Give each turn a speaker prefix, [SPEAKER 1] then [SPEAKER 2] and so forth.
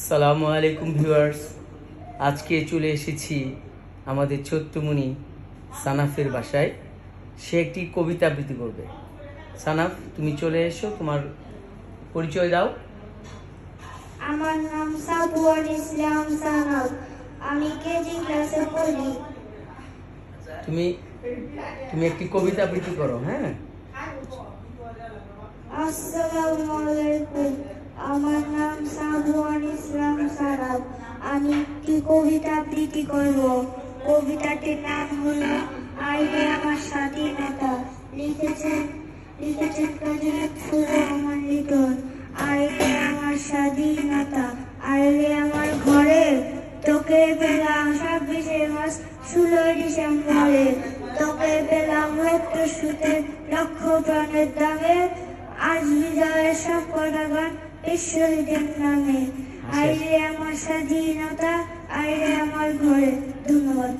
[SPEAKER 1] সালামু আলাইকুম ভিউয়ার্স, আজকে চলে এসেছি আমাদের ছোট্টমণি সানাফের বাসায়। সে একটি কবিতা আবৃত্তি করবে। সানাফ, তুমি চলে এসো, তোমার পরিচয় দাও।
[SPEAKER 2] আমার নাম সাবওয়ার ইসলাম সানাফ। আমি কেজি ক্লাসে পড়ি।
[SPEAKER 1] তুমি তুমি একটি কবিতা আবৃত্তি করো। হ্যাঁ,
[SPEAKER 2] আসসালামু আলাইকুম। আমার নাম সাবওয়ার ইসলাম সানাফ। আমি একটি কবিতা আবৃত্তি করব। কবিতাটির নাম হলো আইরে আমার স্বাধীনতা। লিখেছেন কাজী লুৎফুর রহমান লিটন। আইরে আমার স্বাধীনতা, আইরে আমার ঘরে, তোকে পেলাম 26শে মার্চ 16ই ডিসেম্বরে। তোকে পেলাম রক্ত সুতে লক্ষ প্রাণের দামে। আজ বিজয়ের সব কথা গান ঈশ্বরীদের নামে। আইরে আমার স্বাধীনতা, আইরে আমার ঘরে। ধন্যবাদ।